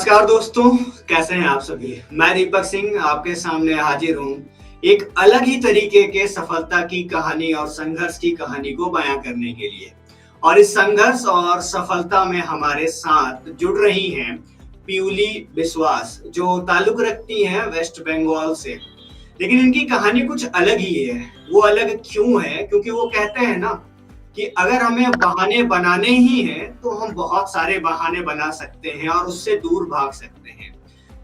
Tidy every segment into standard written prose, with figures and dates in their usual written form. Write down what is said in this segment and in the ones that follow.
नमस्कार दोस्तों, कैसे हैं आप सभी। मैं दीपक सिंह आपके सामने हाजिर हूँ एक अलग ही तरीके के सफलता की कहानी और संघर्ष की कहानी को बयां करने के लिए। और इस संघर्ष और सफलता में हमारे साथ जुड़ रही हैं प्यूली विश्वास, जो ताल्लुक रखती हैं वेस्ट बंगाल से। लेकिन इनकी कहानी कुछ अलग ही है। वो अलग क्यों है? क्योंकि वो कहते हैं ना कि अगर हमें बहाने बनाने ही हैं तो हम बहुत सारे बहाने बना सकते हैं और उससे दूर भाग सकते हैं।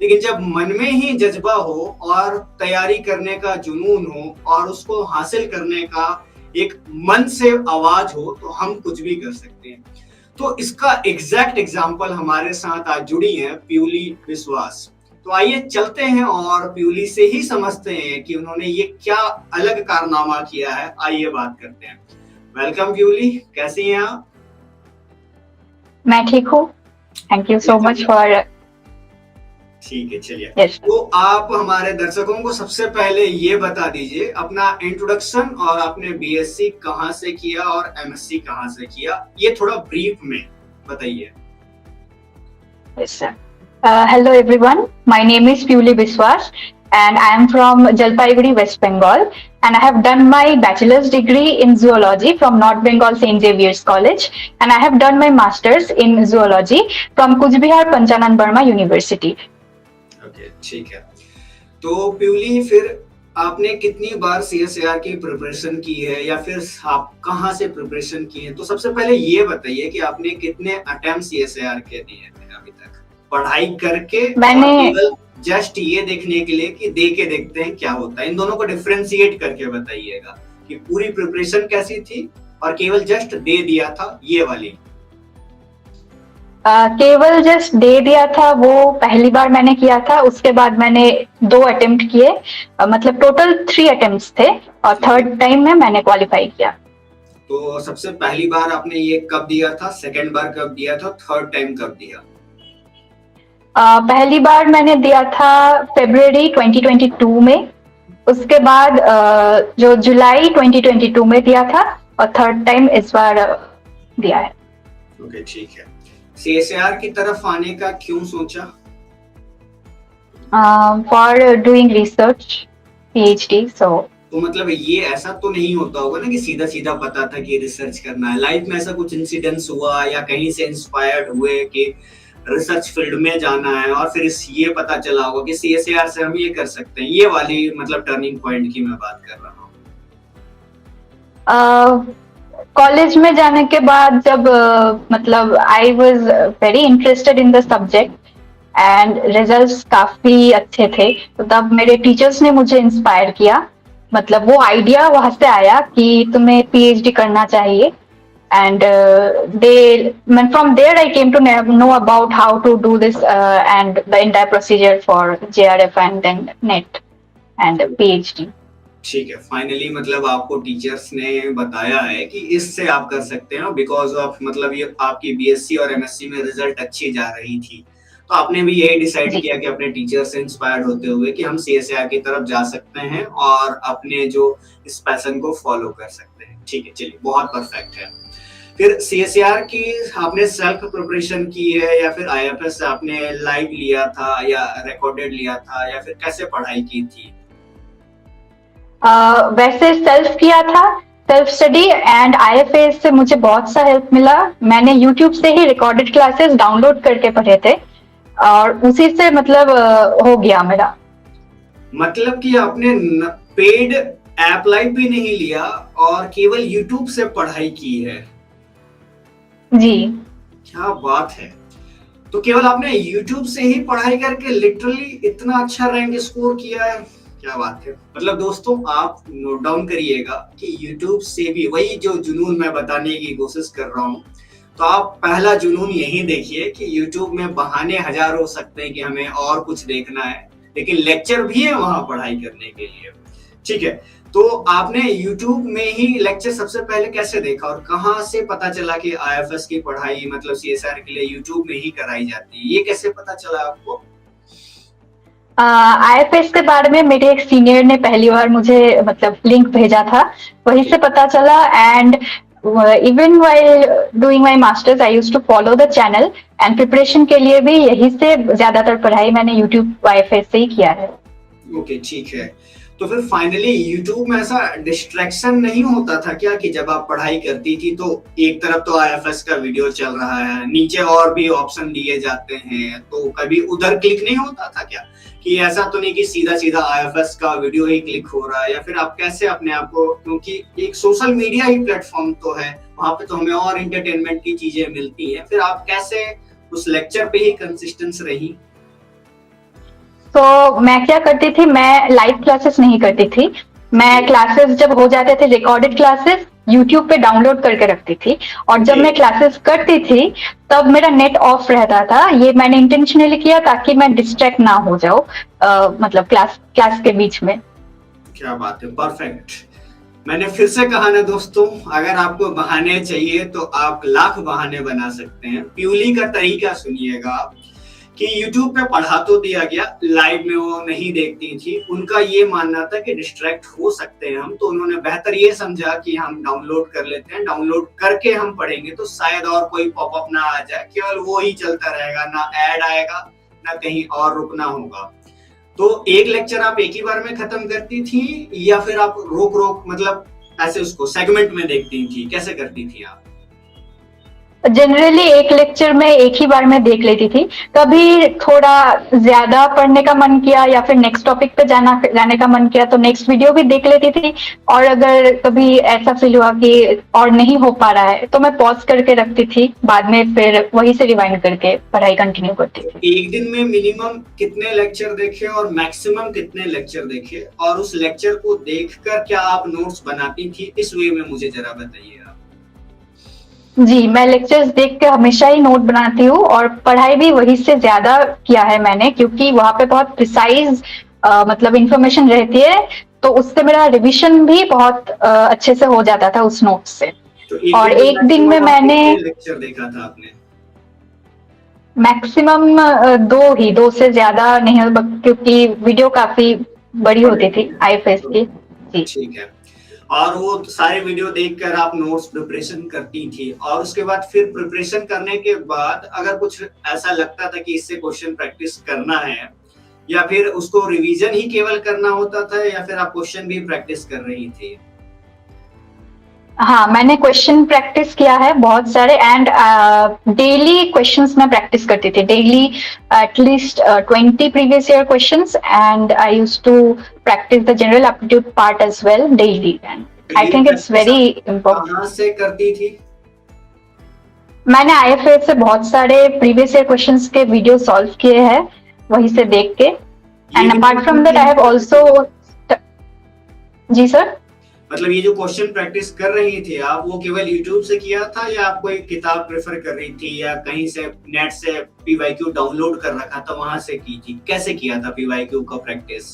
लेकिन जब मन में ही जज्बा हो और तैयारी करने का जुनून हो और उसको हासिल करने का एक मन से आवाज हो तो हम कुछ भी कर सकते हैं। तो इसका एग्जैक्ट एग्जाम्पल हमारे साथ आज जुड़ी है प्यूली विश्वास। तो आइए चलते हैं और प्यूली से ही समझते हैं कि उन्होंने ये क्या अलग कारनामा किया है। आइए बात करते हैं। वेलकम प्यूली, कैसी हैं आप? मैं ठीक हूँ। Thank you so much for. ठीक है, चलिए। Yes. तो आप हमारे दर्शकों को सबसे पहले ये बता दीजिए अपना इंट्रोडक्शन और आपने बीएससी कहाँ से किया और एमएससी कहाँ से किया, ये थोड़ा ब्रीफ में बताइए। Yes, sir. Hello everyone. My name is Puli Biswas and I am from Jalpaiguri, West Bengal, and I have done my bachelor's degree in zoology from North Bengal St. Xavier's College, and I have done my master's in zoology from Kuch Bihar Panchanan Burma University. Okay, ठीक है। तो प्यूली, फिर आपने कितनी बार सीएसएआर की preparation की है या फिर आप कहाँ से प्रिपरेशन की है? तो सबसे पहले ये बताइए कि आपने कितने अटेम्प्ट सीएसएआर के दिए थे अभी तक पढ़ाई करके, मैंने जस्ट ये देखने के लिए कि दे के देखते हैं क्या होता है। इन दोनों को डिफरेंशिएट करके बताइएगा कि पूरी प्रिपरेशन कैसी थी और केवल जस्ट दे दिया था ये वाली। केवल जस्ट दे दिया था, वो पहली बार मैंने किया था। उसके बाद मैंने 2 अटेम्प्ट किए, मतलब टोटल 3 अटेम्प्ट्स थे और थर्ड टाइम में मैंने क्वालिफाई किया। तो सबसे पहली बार आपने ये कब दिया था, सेकंड बार कब दिया था, थर्ड टाइम कब दिया? पहली बार मैंने दिया था फरवरी 2022 में, उसके बाद जो जुलाई 2022 में दिया था, और थर्ड टाइम इस बार दिया है। ओके, ठीक है। सीएसआर की तरफ आने का क्यों सोचा? For doing research, PhD. तो मतलब ये ऐसा तो नहीं होता होगा ना कि सीधा सीधा पता था कि रिसर्च करना है। लाइफ में ऐसा कुछ इंसिडेंट्स हुआ या कहीं से इंस्पायर्ड हुए कि रिसर्च फील्ड में जाना है और फिर ये पता चला होगा कि सीएसआर से हम ये कर सकते हैं? ये वाली मतलब टर्निंग पॉइंट की मैं बात कर रहा हूँ। कॉलेज में जाने के बाद जब मतलब I was very interested in the subject and results काफी अच्छे थे, तो तब मेरे टीचर्स ने मुझे इंस्पायर किया। मतलब वो आइडिया वहां से आया कि तुम्हें पीएचडी करना चाहिए, and from there I came to know about how to do this and the entire procedure for JRF and then NET and PhD. ठीक है, फाइनली मतलब आपको टीचर्स ने बताया है कि इससे आप कर सकते हैं बिकॉज ऑफ मतलब ये आपकी बीएससी और एमएससी में रिजल्ट अच्छी जा रही थी, तो आपने भी यही डिसाइड किया कि अपने टीचर से इंस्पायर्ड होते हुए कि हम सीएसआर की तरफ जा सकते हैं और अपने जो इस पैशन को फॉलो कर सकते हैं। ठीक है, चलिए, बहुत परफेक्ट है। फिर सीएसआर की आपने सेल्फ प्रिपरेशन की है या फिर आईएफएस से आपने लाइव लिया था या रिकॉर्डेड लिया था या फिर कैसे पढ़ाई की थी? वैसे सेल्फ किया था, सेल्फ स्टडी, एंड आईएफएस से मुझे बहुत सा हेल्प मिला। मैंने यूट्यूब से ही रिकॉर्डेड क्लासेस डाउनलोड करके पढ़े थे और उसी से मतलब हो गया मेरा। मतलब कि आपने पेड ऐप लाइव भी नहीं लिया और केवल यूट्यूब से पढ़ाई की है? जी, क्या बात है। तो केवल आपने यूट्यूब से ही पढ़ाई करके लिटरली इतना अच्छा रैंक स्कोर किया है, क्या बात है। मतलब दोस्तों, आप नोट डाउन करिएगा कि यूट्यूब से भी वही जो जुनून मैं बताने की कोशिश कर रहा हूँ, तो आप पहला जुनून यही देखिए कि यूट्यूब में बहाने हजार हो सकते हैं कि हमें और कुछ देखना है, लेकिन लेक्चर भी है वहां पढ़ाई करने के लिए। ठीक है, तो आपने YouTube में ही लेक्चर सबसे पहले कैसे देखा और कहाँ से पता चला कि आईएफएस की पढ़ाई मतलब सीएसआर के लिए YouTube में ही कराई जाती है? ये कैसे पता चला आपको? आईएफएस के बारे में मेरे एक सीनियर ने पहली बार मुझे मतलब लिंक भेजा था, वहीं से पता चला। And even while doing my masters I use to follow the channel, and preparation के लिए भी यही से ज्यादातर पढ़ाई मैंने यूट्यूब वाईफाई से ही किया है। ओके ठीक है। तो फिर फाइनली यूट्यूब में ऐसा डिस्ट्रैक्शन नहीं होता था क्या कि जब आप पढ़ाई करती थी तो एक तरफ तो आईएफएस का वीडियो चल रहा है, नीचे और भी ऑप्शन दिए जाते हैं, तो कभी उधर क्लिक नहीं होता था क्या? कि ऐसा तो नहीं कि सीधा सीधा आईएफएस का वीडियो ही क्लिक हो रहा है, या फिर आप कैसे अपने आप को, क्योंकि एक सोशल मीडिया ही प्लेटफॉर्म तो है, वहां पे तो हमें और एंटरटेनमेंट की चीजें मिलती हैं, फिर आप कैसे उस लेक्चर पे ही कंसिस्टेंस रही? तो मैं क्या करती थी, मैं लाइव क्लासेस नहीं करती थी। मैं क्लासेस जब हो जाते थे रिकॉर्डेड क्लासेस यूट्यूब पे डाउनलोड करके रखती थी, और जब मैं क्लासेस करती थी तब मेरा नेट ऑफ रहता था। ये मैंने इंटेंशनली किया ताकि मैं डिस्ट्रैक्ट ना हो जाऊं, मतलब क्लास के बीच में। क्या बात है, परफेक्ट। मैंने फिर से कहा ना दोस्तों, अगर आपको बहाने चाहिए तो आप लाख बहाने बना सकते हैं। प्यूली का तरीका सुनिएगा आप, कि YouTube पे पढ़ा तो दिया गया, लाइव में वो नहीं देखती थी, उनका ये मानना था कि डिस्ट्रैक्ट हो सकते हैं हम, तो उन्होंने बेहतर ये समझा कि हम डाउनलोड कर लेते हैं, डाउनलोड करके हम पढ़ेंगे तो शायद और कोई पॉपअप ना आ जाए, केवल वो ही चलता रहेगा, ना ऐड आएगा ना कहीं और रुकना होगा। तो एक लेक्चर आप एक ही बार में खत्म करती थी, या फिर आप रोक रोक मतलब ऐसे उसको सेगमेंट में देखती थी, कैसे करती थी आप? जनरली एक लेक्चर में एक ही बार में देख लेती थी। कभी थोड़ा ज्यादा पढ़ने का मन किया या फिर नेक्स्ट टॉपिक पे जाने का मन किया तो नेक्स्ट वीडियो भी देख लेती थी, और अगर कभी ऐसा फील हुआ कि और नहीं हो पा रहा है तो मैं पॉज करके रखती थी, बाद में फिर वही से रिवाइंड करके पढ़ाई कंटिन्यू करती थी। एक दिन में मिनिमम कितने लेक्चर देखे और मैक्सिमम कितने लेक्चर देखे, और उस लेक्चर को देखकर क्या आप नोट्स बनाती थी? इस वे में मुझे जरा बताइए आप। जी, मैं लेक्चर्स देख के हमेशा ही नोट बनाती हूँ, और पढ़ाई भी वही से ज्यादा किया है मैंने, क्योंकि वहां पे बहुत प्रिसाइज मतलब इंफॉर्मेशन रहती है, तो उससे मेरा रिवीजन भी बहुत अच्छे से हो जाता था उस नोट से। तो और एक दिन में मैंने लेक्चर देखा था आपने? मैक्सिमम दो से ज्यादा नहीं, क्योंकि वीडियो काफी बड़ी होती थी आईएफएस की। जी ठीक है। और वो सारे वीडियो देखकर आप नोट्स प्रिपरेशन करती थी, और उसके बाद फिर प्रिपरेशन करने के बाद अगर कुछ ऐसा लगता था कि इससे क्वेश्चन प्रैक्टिस करना है, या फिर उसको रिवीजन ही केवल करना होता था, या फिर आप क्वेश्चन भी प्रैक्टिस कर रही थी? हाँ, मैंने क्वेश्चन प्रैक्टिस किया है बहुत सारे, एंड डेली क्वेश्चंस मैं प्रैक्टिस करती थी, daily at least 20 previous year questions, and I used to practise the general aptitude part as well daily, and I think it's very important. कहाँ से करती थी? मैंने आईएफएस से बहुत सारे प्रीवियस ईयर क्वेश्चंस के वीडियो सॉल्व किए हैं वहीं से देख के, and apart from that I have also. जी सर, मतलब ये जो क्वेश्चन प्रैक्टिस कर रही थी आप, वो केवल YouTube से किया था, या आप कोई किताब प्रेफर कर रही थी, या कहीं से नेट से पीवाईक्यू डाउनलोड कर रखा था वहां से की थी? कैसे किया था पीवाईक्यू का प्रैक्टिस?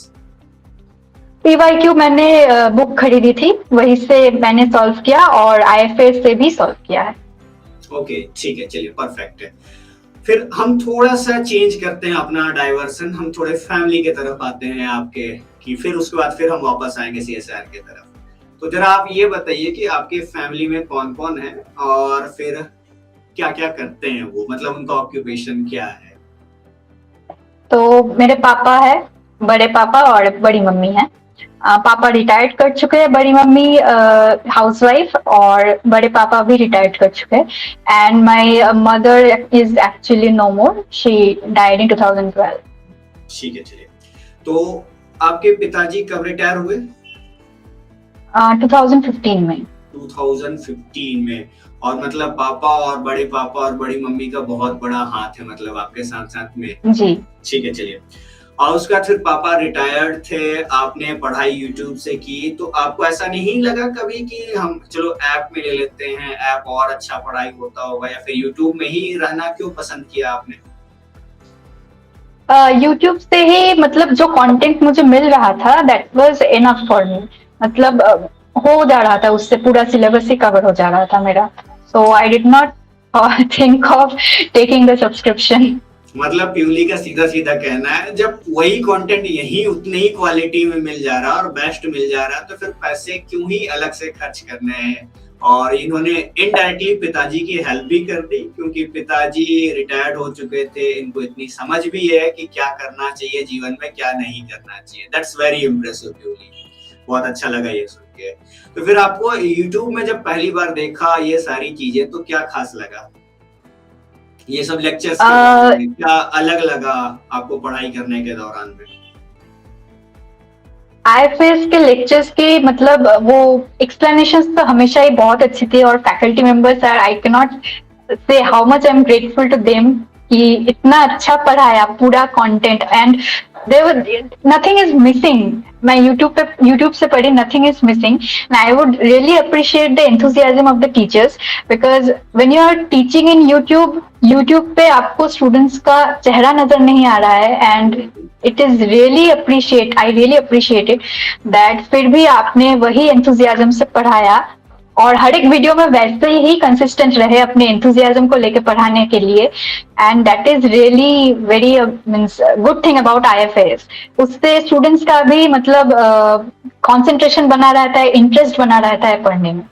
पीवाईक्यू मैंने बुक खरीदी थी, वहीं से मैंने सॉल्व किया, और आईएफएस से भी सॉल्व किया है। ओके ठीक है, चलिए परफेक्ट है। फिर हम थोड़ा सा चेंज करते हैं अपना डाइवर्सन, हम थोड़े फैमिली की तरफ आते हैं आपके, कि फिर उसके बाद फिर हम वापस आएंगे सीएसआर की तरफ। तो जरा आप ये बताइए कि आपके फैमिली में कौन कौन है, और फिर क्या क्या करते हैं वो, मतलब उनका ऑक्यूपेशन क्या है? तो मेरे पापा है, बड़े पापा और बड़ी मम्मी है। पापा रिटायर्ड कर चुके हैं, बड़ी मम्मी हाउसवाइफ, और बड़े पापा भी रिटायर्ड कर चुके हैं, and my mother is actually no more, she died in 2012। ठीक है, चलिए। तो आपके पिताजी कब रिटायर हुए? 2015 में। 2015 में। और मतलब पापा और बड़ी मम्मी का बहुत बड़ा हाथ है मतलब आपके साथ साथ में। जी ठीक है, चलिए। और उसके बाद फिर पापा रिटायर्ड थे, आपने पढ़ाई यूट्यूब से की, तो आपको ऐसा नहीं लगा कभी कि हम चलो ऐप में ले लेते हैं, ऐप और अच्छा पढ़ाई होता होगा, या फिर यूट्यूब में ही रहना क्यों पसंद किया आपने? यूट्यूब से ही, मतलब जो कंटेंट मुझे मिल रहा था that was enough for me, मतलब हो जा रहा था, उससे पूरा सिलेबस ही कवर हो जा रहा था मेरा, so I did not think of taking the subscription. मतलब प्यूली का सीधा सीधा कहना है, जब वही कंटेंट यही उतनी ही क्वालिटी में मिल जा रहा है और बेस्ट मिल जा रहा है, तो फिर पैसे क्यों ही अलग से खर्च करने हैं? और इन्होंने इनडायरेक्टली पिताजी की हेल्प भी कर दी, क्योंकि पिताजी रिटायर्ड हो चुके थे, इनको इतनी समझ भी है कि क्या करना चाहिए जीवन में, क्या नहीं करना चाहिए। दैट्स वेरी इम्प्रेसिव प्यूली, बहुत अच्छा लगा ये सुन के। तो फिर आपको यूट्यूब में जब पहली बार देखा ये सारी चीजें, तो क्या खास लगा? ये सब लेक्चर्स के बारे में क्या अलग लगा आपको पढ़ाई करने के दौरान में? आईएफएस के लेक्चर्स के मतलब वो एक्सप्लेनेशंस तो हमेशा ही बहुत अच्छी थी, और faculty members are, I can not say how much I am grateful to them कि इतना अच्छा पढ़ाया पूरा content, and nothing is missing. मैं यूट्यूब से पढ़ी, nothing is missing, and I would really appreciate the enthusiasm of the teachers, because when you are teaching in YouTube पे आपको स्टूडेंट्स का चेहरा नजर नहीं आ रहा है, and it is really I really appreciate it that फिर भी आपने वही एंथुसियाज्म से पढ़ाया, और हर एक वीडियो में वैसे ही कंसिस्टेंट रहे अपने एंथुसियाज्म को लेके पढ़ाने के लिए, and that is really very means good thing about IFS. उससे स्टूडेंट्स का भी मतलब कंसंट्रेशन बना रहता है, इंटरेस्ट बना रहता है पढ़ने में।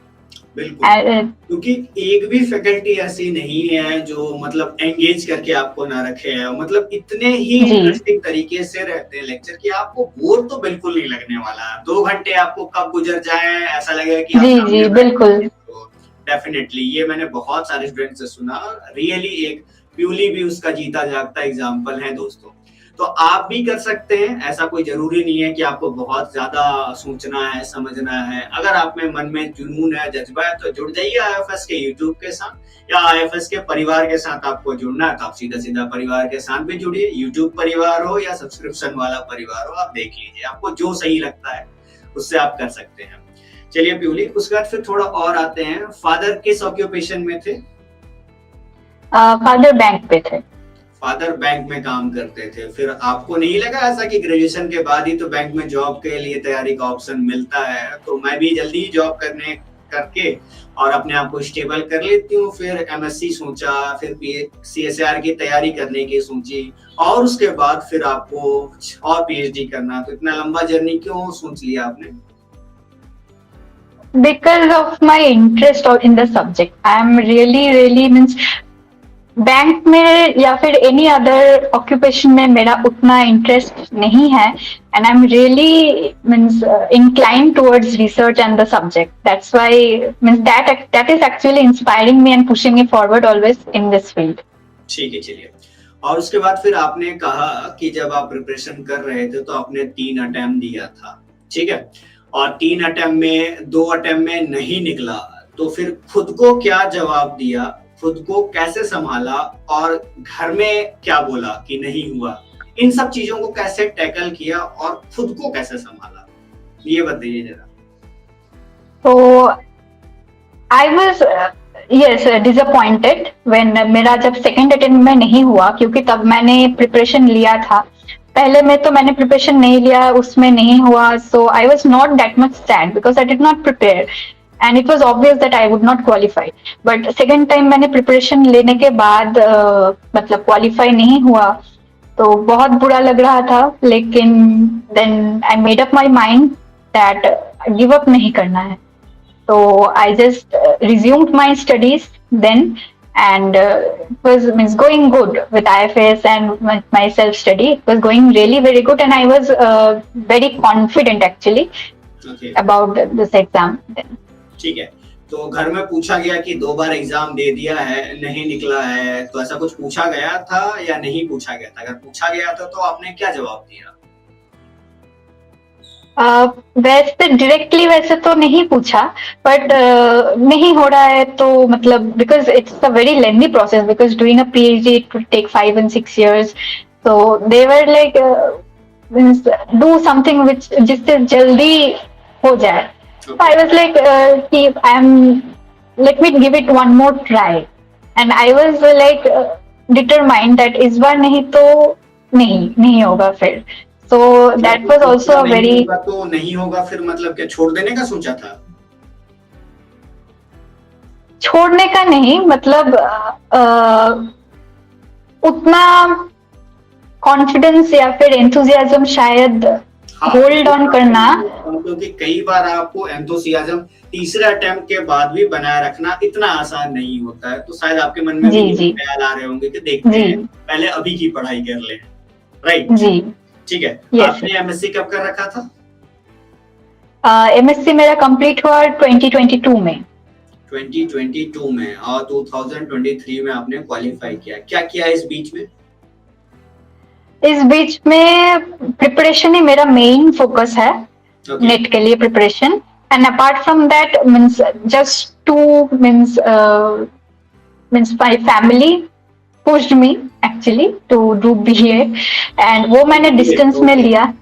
बिल्कुल, क्योंकि एक भी फैकल्टी ऐसी नहीं है जो मतलब एंगेज करके आपको ना रखे है, मतलब इतने ही इंटरेस्टिंग तरीके से रहते हैं लेक्चर कि आपको बोर तो बिल्कुल नहीं लगने वाला। 2 घंटे आपको कब गुजर जाए ऐसा लगेगा कि जी बिल्कुल। डेफिनेटली ये मैंने बहुत सारे स्टूडेंट से सुना, रियली एक प्यूली भी उसका जीता जागता एग्जाम्पल है दोस्तों। तो आप भी कर सकते हैं, ऐसा कोई जरूरी नहीं है कि आपको बहुत ज्यादा सोचना है, समझना है। अगर आप में मन में जुनून है, जज्बा है, तो जुड़ जाइए आईएफएस के यूट्यूब के साथ, या आईएफएस के परिवार के साथ आपको जुड़ना है तो आप सीधा सीधा परिवार के साथ भी जुड़िए। यूट्यूब परिवार हो या सब्सक्रिप्शन वाला परिवार हो, आप देख लीजिए, आपको जो सही लगता है उससे आप कर सकते हैं। चलिए प्यूली, उसके बाद फिर थोड़ा और आते हैं। फादर किस ऑक्यूपेशन में थे? फादर बैंक पे थे। फादर बैंक में काम करते थे। फिर आपको नहीं लगा ऐसा कि ग्रेजुएशन के बाद ही तो बैंक में जॉब के लिए तैयारी का ऑप्शन मिलता है, तो मैं भी जल्दी जॉब करके और अपने आप को स्टेबल कर लेती हूँ। फिर एमएससी सोचा, फिर सीएसआर की तैयारी करने की सोची, और उसके बाद फिर आपको और पीएचडी करना। तो इतना लंबा जर्नी क्यों सोच लिया आपने? Because of my interest in the subject, I am really means bank में या फिर एनी अदर ऑक्यूपेशन में मेरा उतना इंटरेस्ट नहीं है, and I am really means inclined towards research and the subject. That's why means that is actually inspiring me and pushing me forward always in this field. ठीक है, चलिए। और उसके बाद फिर आपने कहा कि जब आप प्रिपरेशन कर रहे थे तो आपने 3 अटेम्प्ट दिया था, ठीक है, और 3 अटेम्प्ट में 2 अटेम्प्ट में नहीं निकला, तो फिर खुद को क्या जवाब दिया, खुद को कैसे संभाला, और घर में क्या बोला कि नहीं हुआ, इन सब चीजों को कैसे टैकल किया और खुद को कैसे संभाला, ये बताइए जरा। तो I was yes disappointed when मेरा जब सेकंड अटेम्प्ट में नहीं हुआ, क्योंकि तब मैंने प्रिपरेशन लिया था। पहले में तो मैंने प्रिपरेशन नहीं लिया, उसमें नहीं हुआ, so I was not that much sad because I did not prepare and it was obvious that I would not qualify. But second time मैंने preparation लेने के बाद मतलब qualify नहीं हुआ, तो बहुत बुरा लग रहा था, लेकिन then I made up my mind that give up नहीं करना है। So I just resumed my studies then, and it was means going good with IFS and my self study. It was going really very good, and I was very confident actually about this exam then. ठीक है, तो घर में पूछा गया कि 2 बार exam दे दिया है, नहीं निकला है, तो ऐसा कुछ पूछा गया था या नहीं पूछा गया था? अगर पूछा गया था तो आपने क्या जवाब दिया? वैसे डायरेक्टली वैसे तो नहीं पूछा, बट नहीं हो रहा है तो मतलब because it's a very lengthy process, because doing a PhD it will take 5 and 6 years, so they were like do something which जिससे जल्दी हो जाए। So I was like, let me give it one more try, and I was like determined that इस बार नहीं तो नहीं होगा फिर। So that was also a very तो नहीं होगा फिर मतलब क्या छोड़ देने का सोचा था? छोड़ने का नहीं, मतलब उतना कॉन्फिडेंस या फिर एंथुजियाज्म शायद हाँ, होल्ड ऑन करना। क्योंकि कई बार आपको एंथुसियाज्म तीसरे अटेम्प्ट के बाद भी बनाए रखना इतना आसान नहीं होता है, तो शायद आपके मन में भी जी यही जी ख्याल आ रहे होंगे कि देखते जी हैं, पहले अभी की पढ़ाई कर ले, राइट? जी। ठीक है। यस आपने एमएससी कब कर रखा था? एमएससी मेरा कंप्लीट हुआ 2022 में। 2022 में, और 2023 में आपने क्वालिफाई किया। क्या किया इस बीच में? इस बीच में प्रिपरेशन ही मेरा मेन फोकस है, ओके, नेट के लिए preparation. And apart from that means just to means my family pushed me actually to do BA, and वो मैंने ये डिस्टेंस में ओके, लिया।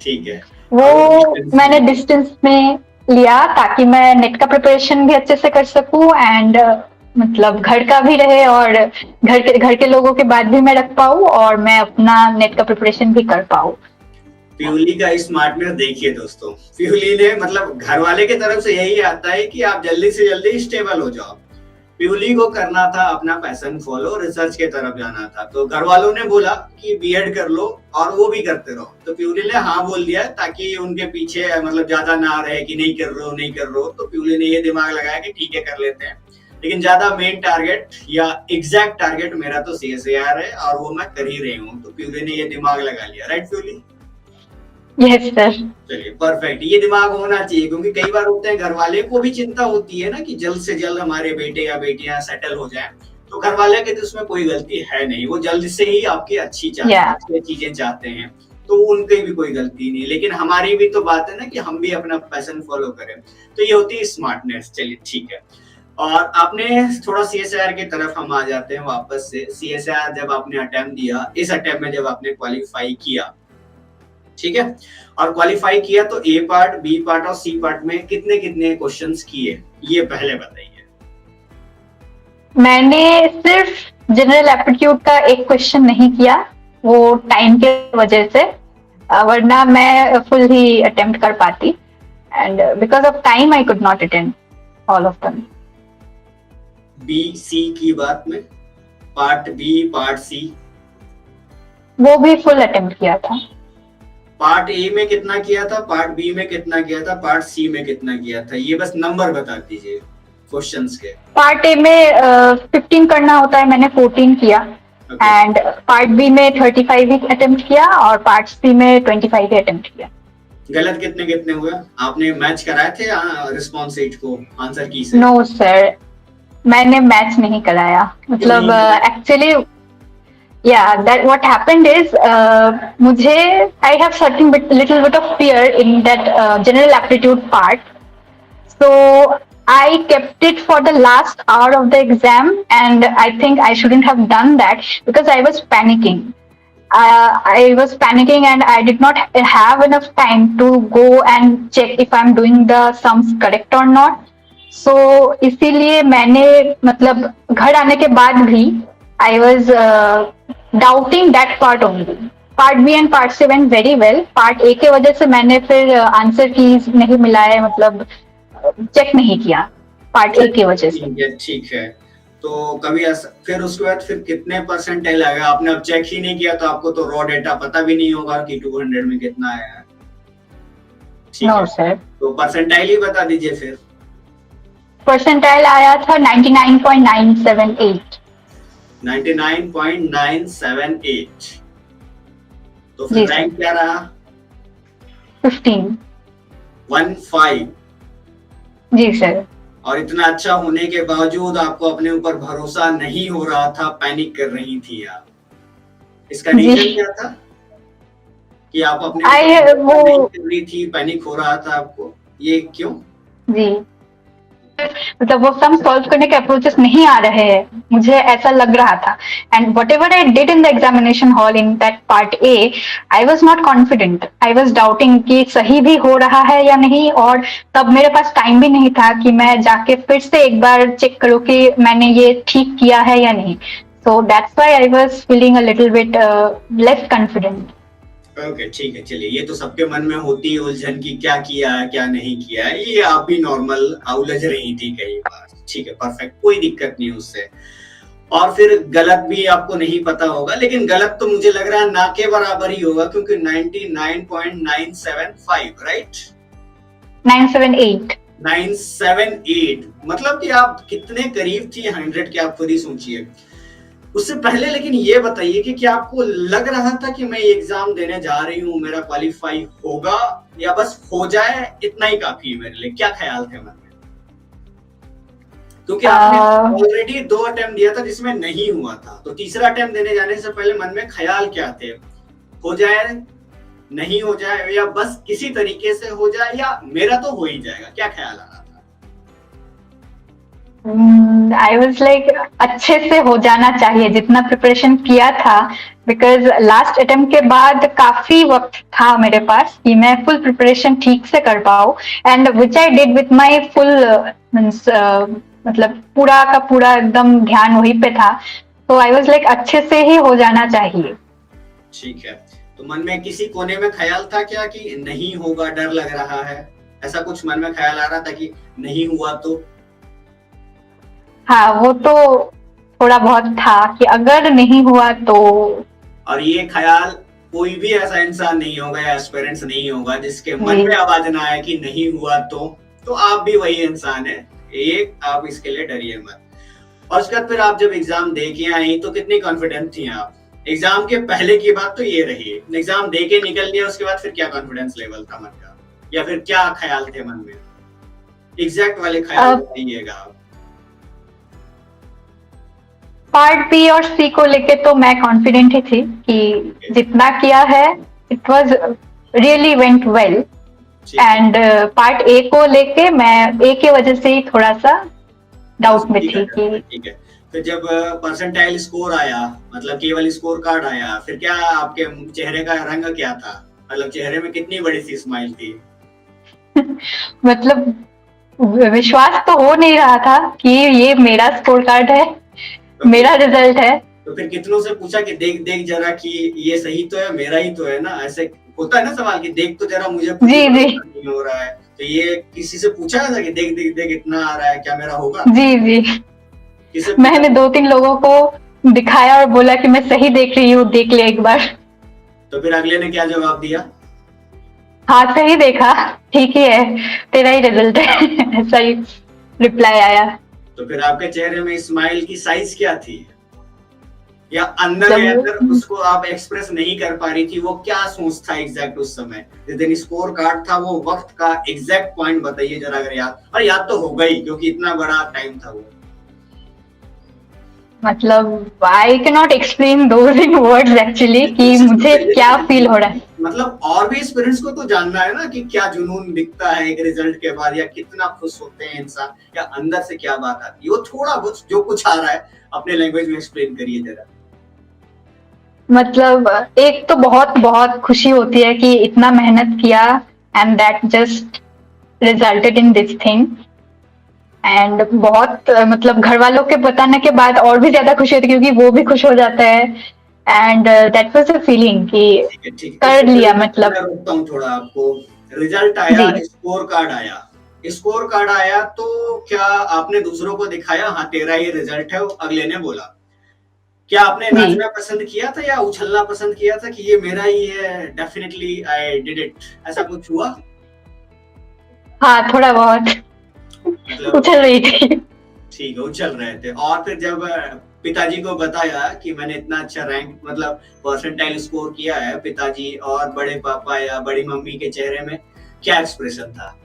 ठीक है। वो और डिस्टेंस मैंने में डिस्टेंस में लिया ताकि मैं नेट का प्रिपरेशन भी अच्छे से कर सकूं, एंड मतलब घर का भी रहे और घर के लोगों की बात भी मैं रख पाऊं और मैं अपना नेट का प्रिपरेशन भी कर पाऊं। प्यूली का स्मार्टनेस देखिए दोस्तों, प्यूली ने मतलब घर वाले की तरफ से यही आता है कि आप जल्दी से जल्दी स्टेबल हो जाओ। प्यूली को करना था अपना पैशन फॉलो, रिसर्च के तरफ जाना था, तो घर वालों ने बोला कि बीएड कर लो और वो भी करते रहो, तो प्यूली ने हाँ बोल दिया ताकि उनके पीछे मतलब ज्यादा ना रहे कि नहीं कर रहे हो नहीं कर रहे हो। तो प्यूली ने ये दिमाग लगाया कि ठीक है कर लेते हैं, लेकिन ज्यादा मेन टारगेट या एग्जैक्ट टारगेट मेरा तो सीएसएआर है और वो मैं कर ही रही हूँ। तो प्यूली ने ये दिमाग लगा लिया, राइट प्यूली? Yes sir. चलिए परफेक्ट, ये दिमाग होना चाहिए, क्योंकि कई बार होते हैं घर वाले को भी चिंता होती है ना कि जल्द से जल्द हमारे बेटे या बेटियां सेटल हो जाएं। तो घर वाले के तो उसमें कोई गलती है नहीं, वो जल्द से ही आपकी अच्छी चाहते हैं, अच्छी चीजें चाहते हैं, तो उनकी भी कोई गलती नहीं। लेकिन हमारी भी तो बात है ना कि हम भी अपना पैशन फॉलो करें, तो ये होती है स्मार्टनेस। चलिए ठीक है। और आपने थोड़ा सीएसआर की तरफ हम आ जाते हैं वापस से। सीएसआर जब आपने अटेम्प्ट दिया, इस अटेम्प्ट में जब आपने क्वालिफाई किया, ठीक है, और क्वालिफाई किया, तो ए पार्ट, बी पार्ट और सी पार्ट में कितने कितने क्वेश्चंस किए, ये पहले बताइए। मैंने सिर्फ जनरल एप्टीट्यूड का एक क्वेश्चन नहीं किया, वो टाइम के वजह से, वरना मैं फुल ही अटेम्प्ट कर पाती, and because of time I could not attend all of them. B C की बात में, पार्ट बी पार्ट सी, वो भी फुल अटेम्प्ट किया था। पार्ट ए में कितना किया था, पार्ट बी में कितना किया था, पार्ट सी में कितना किया था, ये बस नंबर बता दीजिए क्वेश्चंस के। पार्ट ए में 15 करना होता है, मैंने 14 किया, एंड पार्ट बी में 35 ही अटेम्प्ट किया और पार्ट सी में 25 ही अटेम्प्ट किया। गलत कितने कितने हुए? आपने मैच कराए थे रिस्पॉन्स शीट को आंसर की से? नो सर, मैंने मैच नहीं कराया। मतलब actually yeah, that what happened is I have certain little bit of fear in that general aptitude part, so I kept it for the last hour of the exam, and I think I shouldn't have done that because I was panicking. I was panicking and I did not have enough time to go and check if I'm doing the sums correct or not. So इसीलिए मैंने मतलब घर आने के बाद भी I was doubting that part only. Part B and Part C went very well. Part A के वजह से मैंने फिर आंसर कीज नहीं मिलाए, मतलब चेक नहीं किया पार्ट ए की वजह से। ठीक है। तो कभी फिर उसके बाद फिर कितने परसेंटाइल आएगा? आपने अब चेक ही नहीं किया तो आपको तो रॉ डेटा पता भी नहीं होगा कि 200 में कितना आया है। No sir. तो परसेंटाइल ही बता दीजिए फिर। परसेंटाइल आया था 99.978। 99.978। तो फिर रैंक क्या रहा? 15। 15। जी सर। और इतना अच्छा होने के बावजूद आपको अपने ऊपर भरोसा नहीं हो रहा था, पैनिक कर रही थी आप। इसका रीजन क्या था कि आप अपने ऊपर कर रही थी, पैनिक हो रहा था आपको, ये क्यों? जी मतलब वो सम सॉल्व करने के अप्रोचेस नहीं आ रहे हैं, मुझे ऐसा लग रहा था। And what ever I did in the examination hall in that part A, I was not confident, I was doubting कि सही भी हो रहा है या नहीं, और तब मेरे पास टाइम भी नहीं था कि मैं जाके फिर से एक बार चेक करूँ कि मैंने ये ठीक किया है या नहीं। So that's why I was feeling a little bit less confident. Okay ठीक है, चलिए ये तो सबके मन में होती है उलझन की क्या किया है क्या नहीं किया है, ये आप भी नॉर्मल उलझ रही थी कई बार। ठीक है परफेक्ट, कोई दिक्कत नहीं उससे। और फिर गलत भी आपको नहीं पता होगा, लेकिन गलत तो मुझे लग रहा है ना के बराबर ही होगा, क्योंकि 99.975, राइट? 978। 978, मतलब कि आप कितने करीब थी 100 के, आप खुद ही सोचिए। उससे पहले लेकिन ये बताइए कि क्या आपको लग रहा था कि मैं ये एग्जाम देने जा रही हूँ, मेरा क्वालिफाई होगा, या बस हो जाए इतना ही काफी है मेरे लिए? क्या ख्याल थे मन में? क्योंकि आपने ऑलरेडी 2 अटेम्प्ट दिया था जिसमें नहीं हुआ था, तो तीसरा अटेम्प्ट देने जाने से पहले मन में ख्याल क्या थे? हो जाए, नहीं हो जाए, या बस किसी तरीके से हो जाए, या मेरा तो हो ही जाएगा? क्या ख्याल आ रहा था? आई वॉज लाइक अच्छे से हो जाना चाहिए जितना प्रिपरेशन किया था, बिकॉज लास्ट अटेम्प्ट के बाद काफी वक्त था मेरे पास कि मैं फुल प्रिपरेशन ठीक से कर पाऊँ, and which I did with my full means, मतलब पूरा का पूरा एकदम ध्यान वहीं पे था, तो आई वॉज लाइक अच्छे से ही हो जाना चाहिए। ठीक है, तो मन में किसी कोने में ख्याल था क्या कि नहीं होगा, डर लग रहा है, ऐसा कुछ मन में ख्याल आ रहा था कि नहीं हुआ तो? हाँ, वो तो थोड़ा बहुत था कि अगर नहीं हुआ तो। और ये ख्याल कोई भी ऐसा इंसान नहीं होगा या एस्पिरेंट्स नहीं होगा जिसके मन में आवाज ना आए कि नहीं हुआ तो आप भी वही इंसान है, ये आप इसके लिए डरिए मत। और उसके बाद फिर आप जब एग्जाम दे के आई तो कितनी कॉन्फिडेंट थी आप? एग्जाम के पहले की बात तो ये रही, एग्जाम दे के निकल लिया, उसके बाद फिर क्या कॉन्फिडेंस लेवल था मन का, या फिर क्या ख्याल थे मन में? एग्जैक्ट वाले ख्याल बताइएगा आप। पार्ट बी और सी को लेके तो मैं कॉन्फिडेंट ही थी कि जितना किया है it was really went well, and part A को लेके मैं ए के वजह से ही थोड़ा सा डाउट में थी कि। ठीक है, फिर जब परसेंटाइल स्कोर आया, मतलब केवल स्कोर कार्ड आया, फिर क्या आपके चेहरे का रंग क्या था? मतलब चेहरे में कितनी बड़ी सी स्माइल थी? मतलब विश्वास तो हो नहीं रहा था कि ये मेरा स्कोर कार्ड है, तो मेरा रिजल्ट है। तो फिर कितनों से पूछा कि देख देख जरा कि ये सही तो है, मेरा ही तो है ना? ऐसे होता है ना सवाल कि देख तो जरा मुझे, जी जी, नहीं हो रहा है, तो ये किसी से पूछा था कि देख देख देख इतना आ रहा है, क्या मेरा होगा? जी जी, मैंने 2-3 लोगों को दिखाया और बोला कि मैं सही देख रही हूँ, देख ले एक बार। तो फिर अगले ने क्या जवाब दिया? हाँ, सही देखा, ठीक ही है, तेरा ही रिजल्ट है, ऐसा ही रिप्लाई आया। तो फिर आपके चेहरे में स्माइल की साइज क्या थी, या अंदर ही अंदर उसको आप एक्सप्रेस नहीं कर पा रही थी? वो क्या सोच था एग्जैक्ट उस समय जिस दिन स्कोर कार्ड था? वो वक्त का एग्जैक्ट पॉइंट बताइए जरा, अगर याद, और याद तो होगा ही क्योंकि इतना बड़ा टाइम था वो। मतलब आई can not explain those in words actually कि मुझे क्या फील हो रहा है। मतलब और भी स्टूडेंट्स को तो जानना है ना कि क्या जुनून दिखता है एक रिजल्ट के बाद, या कितना खुश होते हैं इंसान, या अंदर से क्या बात आती है? वो थोड़ा बहुत जो कुछ आ रहा है अपने लैंग्वेज में एक्सप्लेन करिए जरा। मतलब एक तो बहुत बहुत खुशी होती है कि इतना मेहनत किया and that just resulted in this thing, and बहुत मतलब घर वालों के बताने के बाद और भी ज्यादा खुशी होती है क्योंकि वो भी खुश हो जाता है, and that was a feeling कि कर लिया। मतलब मैं रोकता हूँ थोड़ा आपको। रिजल्ट आया, स्कोर कार्ड आया, स्कोर कार्ड आया तो क्या आपने दूसरों को दिखाया हाँ तेरा ये रिजल्ट है? अगले ने बोला, क्या आपने नाचना पसंद किया था या उछलना पसंद किया था कि ये मेरा ही है, डेफिनेटली आई डिड इट, ऐसा कुछ हुआ? हाँ, थोड़ा बहुत मतलब उछल रही थी। ठीक है, उछल रहे थे। और फिर जब पिताजी को बताया कि मैंने इतना अच्छा रैंक, मतलब परसेंटाइल स्कोर किया है, पिताजी और बड़े पापा या बड़ी मम्मी के चेहरे में क्या एक्सप्रेशन था?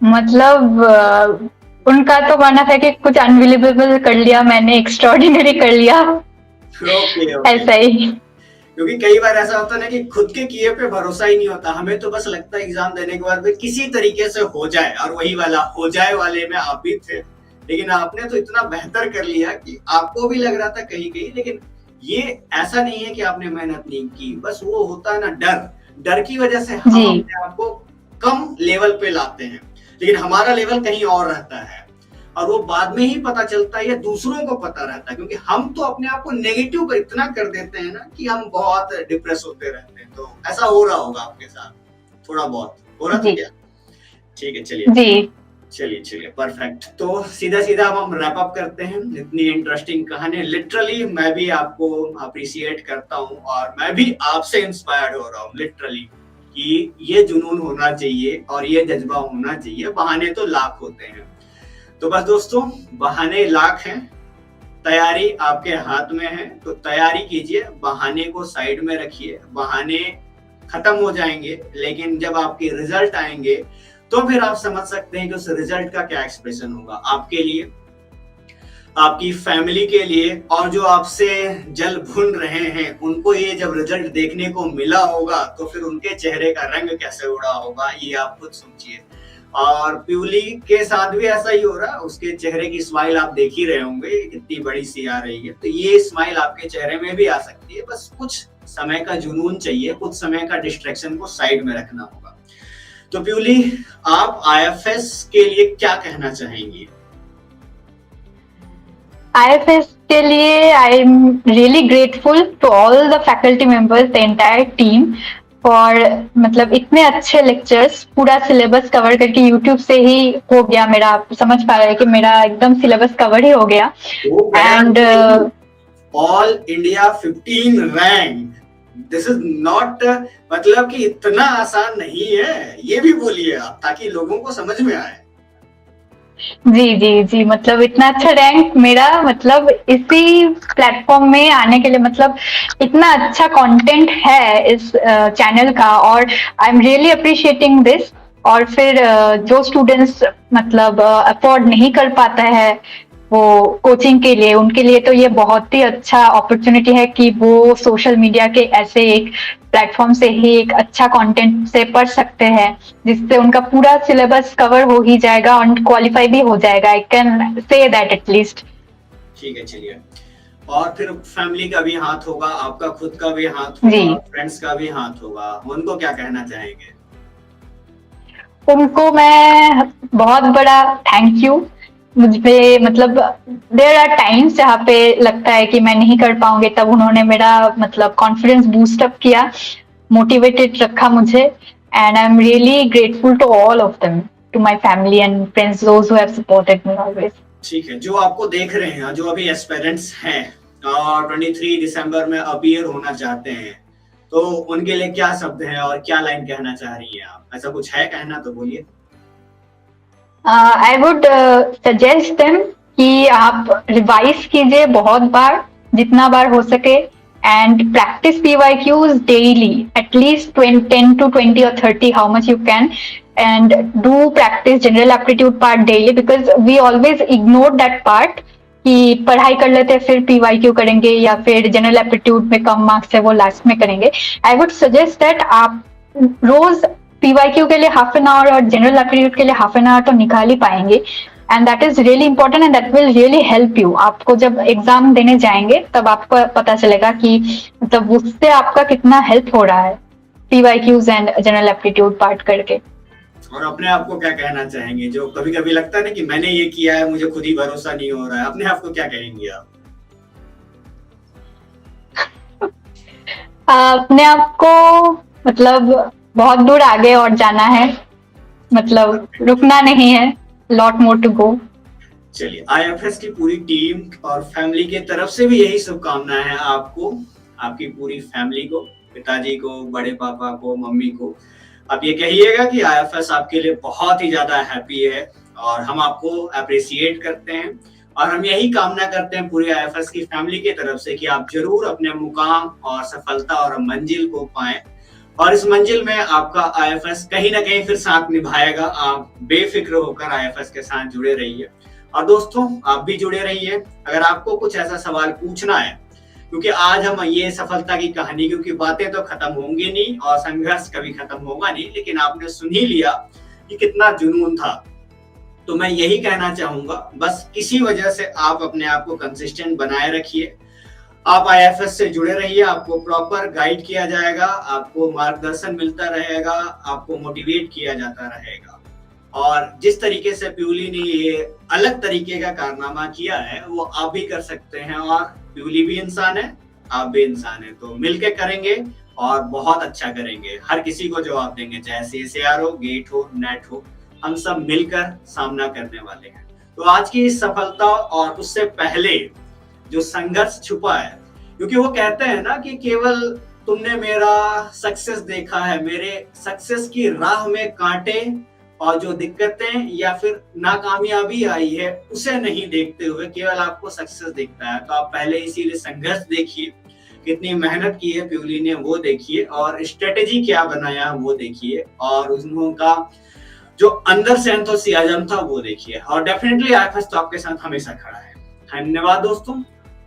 मतलब उनका तो मानना था कि कुछ अनबिलीवेबल कर लिया मैंने, एक्स्ट्राऑर्डिनरी कर लिया। ऐसा ही, क्योंकि कई बार ऐसा होता है ना कि खुद के किए पे भरोसा ही नहीं होता, हमें तो बस लगता है एग्जाम देने के बाद किसी तरीके से हो जाए, और वही वाला हो जाए वाले में आप भी थे। लेकिन आपने तो इतना बेहतर कर लिया कि आपको भी लग रहा था कहीं कहीं, लेकिन ये ऐसा नहीं है कि आपने मेहनत नहीं की, बस वो होता है ना डर, डर की वजह से हम अपने आप को कम लेवल पे लाते हैं, लेकिन हमारा लेवल कहीं और रहता है, और वो बाद में ही पता चलता है या दूसरों को पता रहता है, क्योंकि हम तो अपने आप को नेगेटिव पर इतना कर देते हैं ना कि हम बहुत डिप्रेस होते रहते हैं। तो ऐसा हो रहा होगा आपके साथ, थोड़ा बहुत हो रहा था क्या? ठीक है, चलिए। चलिए चलिए, परफेक्ट। तो सीधा सीधा अब हम रैप अप करते हैं। इतनी इंटरेस्टिंग कहानी, लिटरली मैं भी आपको अप्रिशिएट करता हूँ और मैं भी आपसे इंस्पायर्ड हो रहा हूँ लिटरली, कि ये जुनून होना चाहिए और ये जज्बा होना चाहिए। बहाने तो लाख होते हैं, तो बस दोस्तों, बहाने लाख हैं, तैयारी आपके हाथ में है। तो तैयारी कीजिए, बहाने को साइड में रखिए। बहाने खत्म हो जाएंगे, लेकिन जब आपके रिजल्ट आएंगे तो फिर आप समझ सकते हैं कि उस रिजल्ट का क्या एक्सप्रेशन होगा आपके लिए, आपकी फैमिली के लिए, और जो आपसे जल भुन रहे हैं उनको ये जब रिजल्ट देखने को मिला होगा तो फिर उनके चेहरे का रंग कैसे उड़ा होगा, ये आप खुद सोचिए। और प्यूली के साथ भी ऐसा ही हो रहा है, उसके चेहरे की स्माइल आप देख ही रहे होंगे कितनी बड़ी सी आ रही है। तो ये स्माइल आपके चेहरे में भी आ सकती है, बस कुछ समय का जुनून चाहिए, कुछ समय का डिस्ट्रैक्शन को साइड में रखना होगा। तो प्यूली, आप आईएफएस के लिए क्या कहना चाहेंगी? IFS के लिए I am really grateful to all the faculty members, the entire team, और मतलब इतने अच्छे लेक्चर्स, पूरा सिलेबस कवर करके यूट्यूब से ही हो गया मेरा। आप समझ पा रहे हैं कि मेरा एकदम सिलेबस कवर ही हो गया। And all India 15 rank, this is not, मतलब कि इतना आसान नहीं है, ये भी बोलिए आप ताकि लोगों को समझ में आए। जी जी जी, मतलब इतना अच्छा रैंक मेरा, मतलब इसी प्लेटफॉर्म में आने के लिए, मतलब इतना अच्छा कंटेंट है इस चैनल का, और आई एम रियली अप्रिशिएटिंग दिस। और फिर जो स्टूडेंट्स मतलब अफोर्ड नहीं कर पाता है वो कोचिंग के लिए, उनके लिए तो ये बहुत ही अच्छा अपॉर्चुनिटी है कि वो सोशल मीडिया के ऐसे एक प्लेटफॉर्म से ही एक अच्छा कंटेंट से पढ़ सकते हैं, जिससे उनका पूरा सिलेबस कवर हो ही जाएगा और क्वालिफाई भी हो जाएगा। I can say that at least. ठीक है, चलिए। और फिर फैमिली का भी हाथ होगा, आपका खुद का भी हाथ होगा, फ्रेंड्स का भी हाथ होगा, उनको क्या कहना चाहेंगे? उनको मैं बहुत बड़ा थैंक यू। मुझ पे मतलब देयर आर टाइम्स जहाँ पे लगता है कि मैं नहीं कर पाऊंगी, तब उन्होंने मेरा मतलब कॉन्फिडेंस बूस्ट अप किया, मोटिवेटेड रखा मुझे। And I am really grateful to all of them, to my family and friends, those who have supported me always. ठीक है, जो आपको देख रहे हैं, जो अभी एस्पिरेंट्स हैं और 23 दिसंबर में अपीयर होना चाहते हैं, तो उनके लिए क्या शब्द हैं और क्या लाइन कहना चाह रही हैं आप? ऐसा कुछ है कहना तो बोलिए। आई वुड सजेस्ट देम कि आप रिवाइज कीजिए बहुत बार, जितना बार हो सके, and practice PYQs daily, at least 10 to 20 or 30, how much you can, and do practice general aptitude part daily, because we always ignore that part कि पढ़ाई कर लेते हैं फिर PYQ करेंगे, या फिर जनरल एप्टीट्यूड में कम मार्क्स है वो लास्ट में करेंगे। आई वुड सजेस्ट दैट आप रोज PYQ के लिए हाफ एन आवर और जनरल एप्टीट्यूड के लिए हाफ एन आवर तो निकाल ही पाएंगे, and that is really important, and that will really help you. आपको जब एग्जाम देने जाएंगे तब आपको पता चलेगा कि मतलब उससे आपका कितना हेल्प हो रहा है PYQs and general aptitude part करके। और अपने आप को क्या कहना चाहेंगे? जो कभी कभी लगता है ना कि मैंने ये किया है, मुझे खुद ही भरोसा नहीं हो रहा है, अपने आप को क्या कहेंगे आप? अपने आप को मतलब बहुत दूर आगे और जाना है, मतलब रुकना नहीं है, लॉट मोर टू गो। चलिए, आईएफएस की पूरी टीम और फैमिली की तरफ से भी यही शुभकामनाएं हैं आपको, आपकी पूरी फैमिली को, पिताजी को, बड़े पापा को, मम्मी को। आप ये कहिएगा कि आईएफएस आपके लिए बहुत ही ज्यादा हैप्पी है और हम आपको अप्रिशिएट करते हैं, और हम यही कामना करते हैं पूरी आईएफएस की फैमिली की तरफ से कि आप जरूर अपने मुकाम और सफलता और मंजिल को पाएं, और इस मंजिल में आपका आईएफएस कहीं ना कहीं फिर साथ निभाएगा। आप बेफिक्र होकर आईएफएस के साथ जुड़े रहिए, और दोस्तों आप भी जुड़े रहिए। अगर आपको कुछ ऐसा सवाल पूछना है, क्योंकि आज हम ये सफलता की कहानी, क्योंकि बातें तो खत्म होंगी नहीं और संघर्ष कभी खत्म होगा नहीं, लेकिन आपने सुन ही लिया कि कितना जुनून था, तो मैं यही कहना चाहूंगा, बस किसी वजह से आप अपने आप को कंसिस्टेंट बनाए रखिए। आप आईएफएस से जुड़े रहिए, आपको प्रॉपर गाइड किया जाएगा, आपको मार्गदर्शन मिलता रहेगा, आपको मोटिवेट किया जाता रहेगा। और जिस तरीके से प्यूली ने ये अलग तरीके का कारनामा किया है वो आप भी कर सकते हैं, और प्यूली भी इंसान है, आप भी इंसान है, तो मिलके करेंगे और बहुत अच्छा करेंगे। हर किसी को जवाब देंगे, चाहे CSAR हो, गेट हो, नेट हो, हम सब मिलकर सामना करने वाले हैं। तो आज की इस सफलता और उससे पहले जो संघर्ष छुपा है, क्योंकि वो कहते हैं ना कि केवल तुमने मेरा सक्सेस देखा है, मेरे सक्सेस की राह में कांटे और जो दिक्कतें या फिर नाकामयाबी आई है उसे नहीं देखते हुए केवल आपको सक्सेस दिखता है। तो आप पहले इसीलिए संघर्ष देखिए, कितनी मेहनत की है प्यूली ने वो देखिए, और स्ट्रेटेजी क्या बनाया वो देखिए, और उनका जो अंदर से एंथुसियाज्म था वो देखिए। और डेफिनेटली आईएफएस तो आपके साथ हमेशा खड़ा है। धन्यवाद दोस्तों।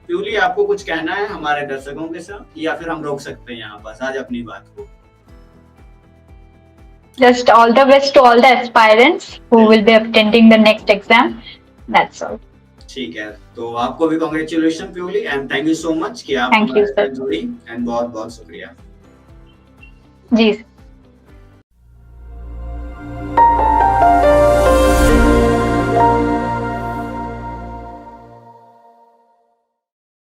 प्यूली, आपको कुछ कहना है हमारे दर्शकों के साथ, या फिर हम रोक सकते हैं यहाँ बस आज अपनी बात को? Just all the best to all the aspirants who will be attending the next exam. That's all. ठीक है, तो आपको भी congratulation Pyuli, and thank you so much कि आप हमारे साथ जुड़ी, एंड बहुत बहुत शुक्रिया जी।